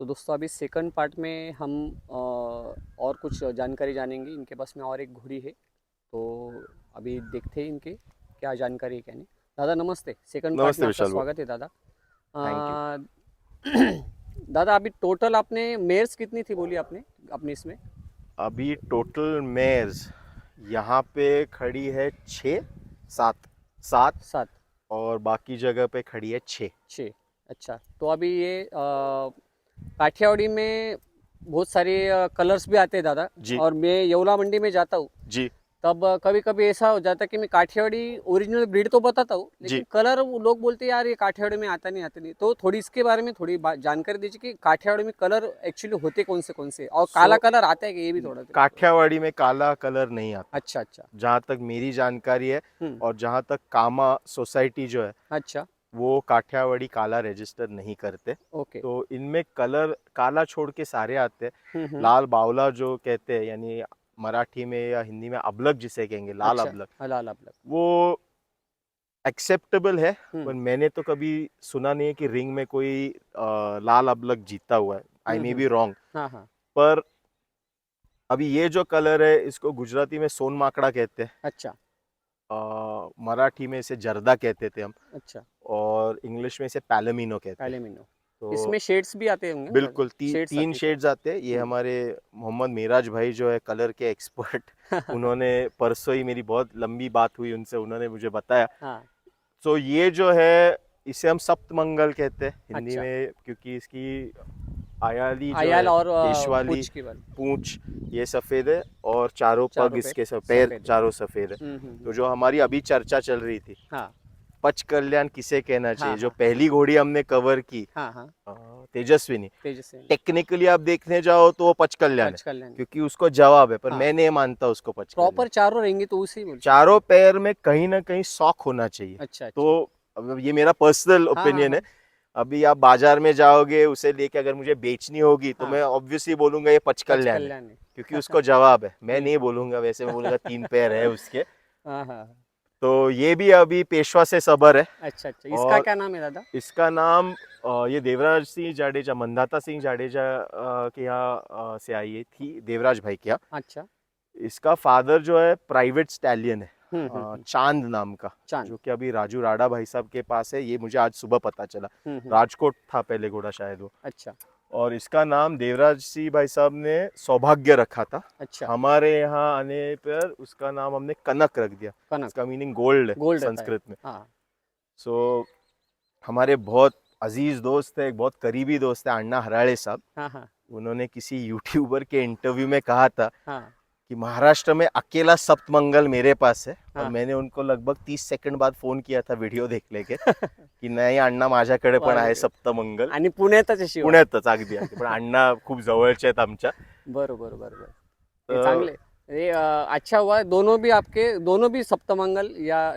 तो दोस्तों अभी सेकंड पार्ट में हम और कुछ जानकारी जानेंगे। इनके पास में और एक घोड़ी है, तो अभी देखते हैं इनके क्या जानकारी है क्या नहीं। दादा नमस्ते, सेकंड पार्ट नमस्ते में आपका विशाल भाई। स्वागत है दादा। Thank you. अ, दादा अभी टोटल आपने मेयर्स कितनी थी बोली आपने अपने इसमें? अभी टोटल मेयर्स यहाँ पे खड़ी है छः, सात, सात। 7, और बाकी जगह पे खड़ी है छः। 6। अच्छा, तो अभी ये काठियावाड़ी में बहुत सारे कलर्स भी आते हैं दादा। जी और मैं येवला मंडी में जाता हूँ, जी तब कभी कभी ऐसा हो जाता है कि मैं काठियावाड़ी ओरिजिनल ब्रीड तो बताता हूँ, जी। लेकिन कलर वो लोग बोलते हैं यार ये काठियावाड़ी में आता नहीं। तो थोड़ी इसके बारे में थोड़ी जानकारी दीजिए कि काठियावाड़ी में कलर एक्चुअली होते कौन से और सो काला कलर आता है कि ये भी थोड़ा सा। काठियावाड़ी में काला कलर नहीं आता, अच्छा अच्छा। जहाँ तक मेरी जानकारी है। हम्म। और जहाँ तक कामा सोसाइटी जो है, अच्छा। वो काठियावाड़ी काला रजिस्टर नहीं करते। ओके। तो इनमें कलर काला छोड़ के सारे आते हैं। हम्म। लाल बावला जो कहते हैं, यानी मराठी में या हिंदी में अबलग जिसे कहेंगे, लाल अच्छा। अबलग, हलाल आप लग। वो एक्सेप्टेबल है। पर हम्म मैंने तो कभी सुना नहीं है कि रिंग में कोई लाल अबलग जीता हुआ है। I may hmm. Be wrong. हाँ हाँ। पर अभी ये जो कलर है, इसको गुजराती में सोन माकड़ा कहते हैं। अच्छा मराठी में इसे जर्दा कहते थे हम। अच्छा। और इंग्लिश में इसे पैलेमिनो कहते हैं। पैलेमिनो। इसमें तो शेड्स भी आते होंगे ना दादा? बिल्कुल शेड्स तीन आती है क्या? शेड्स आते हैं। ये हमारे मोहम्मद मेराज भाई जो है कलर के एक्सपर्ट, हम्म। उन्होंने परसों ही, मेरी बहुत लंबी बात हुई उनसे, उन्होंने मुझे बताया। हाँ। तो ये जो है, इसे हम सप्तमंगल कहते हैं हिंदी अच्छा। में, क्योंकि इसकी आयाली जो आयाल है, और केशवाली, पूछ की बात। पूंछ, ये सफ़ेद है। और चारों पग चारों पैर इसके पैर सफेद है। चारों सफ़ेद है। तो जो हमारी अभी चर्चा चल रही थी, हाँ पच कल्याण किसे कहना हाँ चाहिए, जो हाँ हाँ पहली घोड़ी हमने कवर की, हाँ हाँ। अ, तेजस्विनी, तेजस्वी। टेक्निकली आप देखने जाओ तो वो पच कल्याण है, पच कल्याण। क्योंकि उसको जवाब है। पर हाँ, मैं नहीं मानता उसको पच कल्याण। प्रॉपर चारों रहेंगे तो उसी बोल सकते चारों हैं। पैर में कहीं ना कहीं शौक होना चाहिए। अच्छा अच्छा। तो अब ये मेरा पर्सनल हाँ हाँ ओपिनियन है। हाँ अभी आप बाजार में जाओगे, उसे लेके अगर मुझे बेचनी होगी, तो हाँ। मैं ऑब्वियसली बोलूंगा ये पच पच कल्याण है, कल्याण क्योंकि है। उसको जवाब है। मैं नहीं बिल्कुल। बोलूंगा, वैसे मैं बोलूंगा तीन पैर है उसके। हाँ हाँ हाँ। तो ये भी अभी पेशवा से सबर है। अच्छा अच्छा, इसका और क्या नाम है दादा? इसका नाम, ये देवराज सिंह जाडेजा, मंदाता सिंह जाडेजा के यहाँ से आई है थी, देवराज भाई के यहाँ। अच्छा। इसका फादर जो है प्राइवेट स्टैलियन है, हम्म। चांद नाम का, चांद। जो कि अभी राजू राडा भाई साहब के पास है। ये मुझे आज सुबह पता चला। हम्म। राजकोट था पहले घोड़ा शायद वो। अच्छा और इसका नाम देवराज सिंह भाई साहब ने सौभाग्य रखा था। अच्छा। हमारे यहाँ आने पर उसका नाम हमने कनक रख दिया। कनक। इसका मीनिंग गोल्ड है गोल्ड रहता है। संस्कृत में। हाँ। सो हमारे बहुत अजीज दोस्त है, एक बहुत करीबी दोस्त है, अण्णा हराड़े साहब। हाँ हाँ उन्होंने किसी यूट्यूबर के इंटरव्यू में कहा था हाँ कि महाराष्ट्र में अकेला सप्तमंगल मेरे पास है। और हाँ। मैंने उनको लगभग 30 सेकंड बाद फोन किया था वीडियो देख लेके, की नाही अण्णा, माझ्याकडे पण आहे माझ्याकडे. सप्तमंगल. आणि पुण्यातच आहे शिवाय. पुण्यातच अगदी अगदी, पण अण्णा खूप जवळचे आहेत आमच्या. बरोबर बरोबर. ये तर चांगले. ये अच्छा हुआ दोनों भी आपके, दोनों भी सप्तमंगल या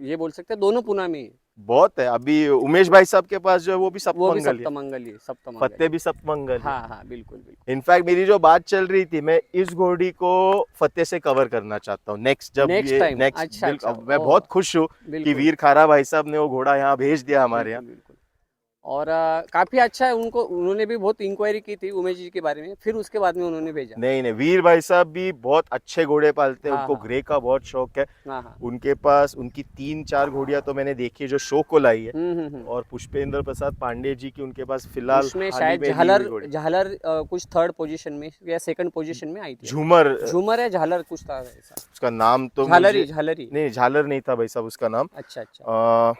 ये बोल सकते हैं दोनों पुणे में ही है। बहुत है। अभी उमेश भाई साहब के पास जो है, वो भी वो भी सप्तमंगल ही है। सप्तमंगल ही है, सप्तमंगल फतेह ही भी सप्तमंगल ही है। हाँ हाँ बिल्कुल बिल्कुल। इनफैक्ट मेरी जो बात चल रही थी, मैं इस घोड़ी को फतेह से कवर करना चाहता हूँ नेक्स्ट, जब नेक्स्ट ये टाइम नेक्स्ट, अच्छा अच्छा। बिल्कुल। मैं बहुत खुश हूँ कि बिल्कुल वीर खारा भाई साहब ने वो घोड़ा यहाँ भेज दिया हमारे यहाँ। बिल्कुल बिल्कुल। और काफ़ी अच्छा है, उनको उन्होंने भी बहुत इंक्वायरी की थी उमेश जी के बारे में, फिर उसके बाद में उन्होंने भेजा। नहीं नहीं, वीर भाई साहब भी बहुत अच्छे घोड़े पालते हैं, हाँ उनको हाँ ग्रे का बहुत शौक है। हाँ हाँ। उनके पास उनकी 3-4 घोड़ियां तो मैंने देखी है जो शो को लाई है। हम्म। और पुष्पेंद्र प्रसाद पांडे जी की उनके पास फिलहाल उसमें हाल ही शायद में ली झालर, हुई घोड़ी, झालर कुछ थर्ड पोजीशन में या सेकंड पोजीशन में आई थी अभी। झूमर। झूमर है झालर कुछ था ऐसा। उसका नाम तो झालरी मुझे, झालरी। नहीं झालर नहीं था भाई साहब उसका नाम। अच्छा अच्छा अ,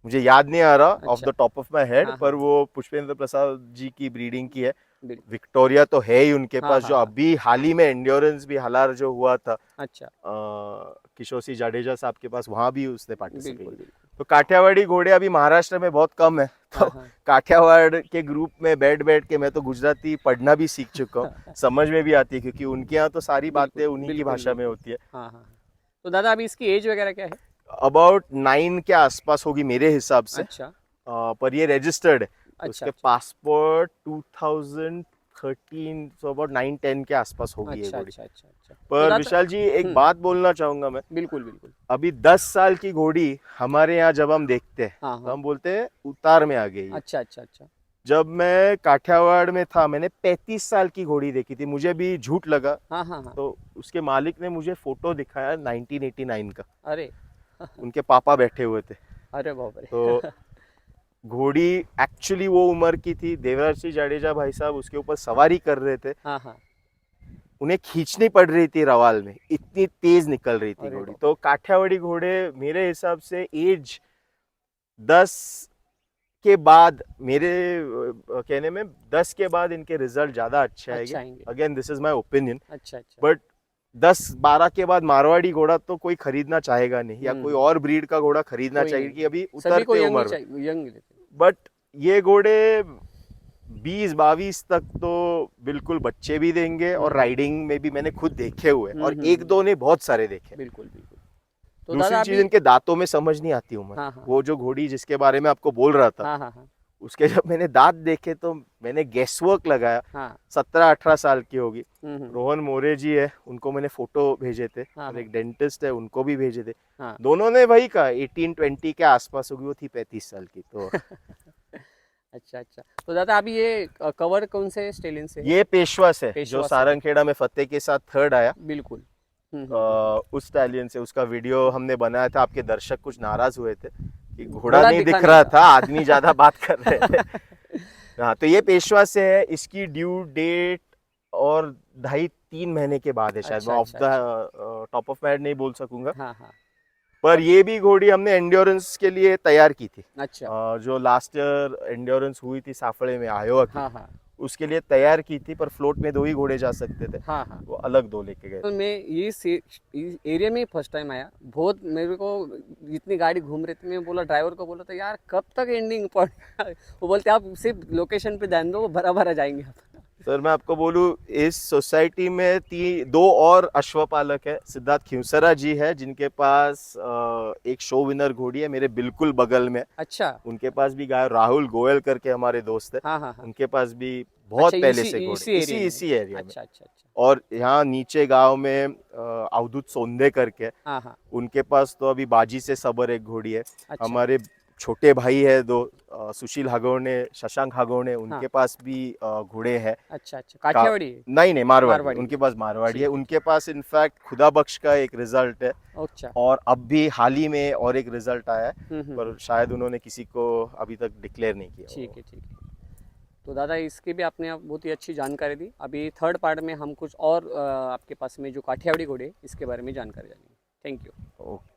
मुझे याद नहीं आ रहा ऑफ अच्छा। The top of my head, हाँ पर हाँ वो पुष्पेंद्र प्रसाद जी की ब्रीडिंग की है। बिल्कुल। विक्टोरिया तो है ही उनके हाँ पास, हाँ जो हाँ। अभी हाल ही में एंड्योरेंस भी हलार जो हुआ था, अच्छा। किशोर सिंह जाडेजा साहब के पास, वहां भी उसने पार्टिसिपेट बिल्कुल किया। बिल्कुल। तो काठियावाड़ी घोड़े अभी महाराष्ट्र में बहुत कम है। हाँ तो हाँ। काठियावाड़ के ग्रुप में बैठ बैठ के मैं तो गुजराती पढ़ना भी सीख चुका हूँ, समझ में भी आती है, क्योंकि उनके यहाँ तो सारी बातें बिल्कुल उन्हीं की बिल्कुल भाषा में बिल्कुल। होती है। हाँ हाँ हाँ। तो दादा अभी इसकी एज वगैरह क्या है? अबाउट 9 के आसपास होगी मेरे हिसाब से। अच्छा पर ये रजिस्टर्ड है, तो अच्छा उसके अच्छा पासपोर्ट 2013, सो अबाउट 9-10 के आसपास होगी ये अच्छा घोड़ी। अच्छा अच्छा अच्छा। तो पर दादा। विशाल जी, एक बात बोलना चाहूंगा मैं। बिल्कुल बिल्कुल। अभी 10 साल की घोड़ी हमारे यहाँ जब हम देखते हैं, हाँ तो हाँ। हम बोलते हैं उतार में आ गई है। अच्छा अच्छा अच्छा। जब मैं काठियावाड़ में था मैंने 35 साल की घोड़ी देखी थी, मुझे भी झूठ लगा। हाँ हाँ हाँ। तो उसके मालिक ने मुझे फोटो दिखाया 1989 का, अरे उनके पापा बैठे हुए थे। अरे बाप रे। तो घोड़ी एक्चुअली वो उम्र की थी, देवराज सिंह जाडेजा भाई साहब उसके ऊपर सवारी कर रहे थे, हाँ हाँ। उन्हें खींचनी पड़ रही थी रवाल में, इतनी तेज निकल रही थी अरे घोड़ी। बाप तो काठियावाड़ी घोड़े मेरे हिसाब से एज 10 के बाद, मेरे कहने में 10 के बाद इनके रिजल्ट ज़्यादा अच्छे आएंगे। अच्छा आएंगे। Again this is my opinion, अच्छा अच्छा। बट 10-12 के बाद मारवाड़ी घोड़ा तो कोई खरीदना चाहेगा नहीं, या कोई हम्म। और ब्रीड का घोड़ा खरीदना कोई चाहिए नहीं, कि अभी सभी को उतरते यंग ही उम्र में। चाहिए, यंग लेते हैं। बट ये घोड़े 20-22 तक तो बिल्कुल बच्चे भी देंगे, और हम्म राइडिंग में भी मैंने खुद देखे हुए हैं, और एक हम्म। दो ने बहुत सारे देखे हैं। बिल्कुल बिल्कुल। तो दूसरी दादा चीज अभी। इनके दांतों में समझ नहीं आती उम्र। हाँ हाँ वो जो घोड़ी जिसके बारे में आपको बोल रहा था, हाँ हाँ हाँ उसके जब मैंने दांत देखे तो मैंने गेसवर्क लगाया, हाँ। 17-18 साल की होगी। हम्म। रोहन मोरे जी है, उनको मैंने फोटो भेजे थे, हाँ और हाँ एक डेंटिस्ट है उनको भी भेजे थे। हाँ। दोनों ने वही कहा 18-20 के आसपास होगी, वो थी 35 साल की। तो अच्छा अच्छा। तो दादा अभी ये कवर कौन से स्टेलियन से है? ये पेशवास है, जो पेशवा से है। सारंगखेड़ा में फतेह के साथ थर्ड आया। बिल्कुल। उस स्टैलियन से उसका वीडियो हमने बनाया था। आपके दर्शक कुछ नाराज हुए थे कि घोड़ा घोड़ा नहीं दिखा दिख नहीं रहा था। था, आदमी ज्यादा बात कर रहे थे। हाँ, तो ये पेशवा से है, इसकी ड्यू डेट और 2.5-3 महीने के बाद है शायद, मैं अच्छा ऑफ अच्छा अच्छा। द टॉप ऑफ माइंड नहीं बोल सकूंगा। हाँ हाँ। पर और ये भी घोड़ी हमने एंड्योरेंस के लिए तैयार की थी। अच्छा। जो लास्ट ईयर एंड्योरेंस हुई थी साफड़े में आयोवा की, हाँ हाँ उसके लिए तैयार की थी, पर फ्लोट में 2 ही घोड़े जा सकते थे, हाँ हाँ। वो अलग 2 लेके गए तो थे। मैं ये इस एरिया में फर्स्ट टाइम आया, बहुत मेरे को जितनी गाड़ी घूम रही थी, मैं बोला ड्राइवर को, बोला था यार कब तक एंडिंग पड़। वो बोलते आप सिर्फ लोकेशन पे ध्यान दो, वो भरा भरा जाएंगे आप। सर मैं आपको बोलूं, इस सोसाइटी में 2 और अश्वपालक है। सिद्धार्थ खिवसरा जी है, जिनके पास एक शो विनर घोड़ी है मेरे बिल्कुल बगल में। अच्छा। उनके पास भी गाय, राहुल गोयल करके हमारे दोस्त है, हाँ हाँ हाँ। उनके पास भी अच्छा बहुत पहले इसी से घोड़े इसी एरिया में। इसी एरिया में। अच्छा अच्छा अच्छा। और यहाँ नीचे गांव में अवधूत सोंदे करके, हाँ हाँ। उनके पास तो अभी बाजी से सबर एक घोड़ी है। अच्छा। हमारे छोटे भाई है 2, सुशील हागोड़ने, शशांक हागोड़ने, हाँ। उनके पास भी घोड़े हैं। अच्छा अच्छा, का काठियावाड़ी है? नहीं नहीं, मारवाड़ी है, मारवाड़ी उनके है। पास मारवाड़ी है। ठीक है उनके पास इनफैक्ट खुदा बख्श का एक रिजल्ट है, अच्छा। और अब भी हाल ही में और एक रिजल्ट आया है, हम्म। पर शायद उन्होंने किसी को अभी तक डिक्लेयर नहीं किया ठीक वो। है ठीक है। तो दादा इसकी भी आपने आप बहुत ही अच्छी जानकारी दी। अभी थर्ड पार्ट में हम कुछ और आपके पास में जो काठियावाड़ी घोड़े, इसके बारे में जानकारी जानेंगे। Thank you. ओके।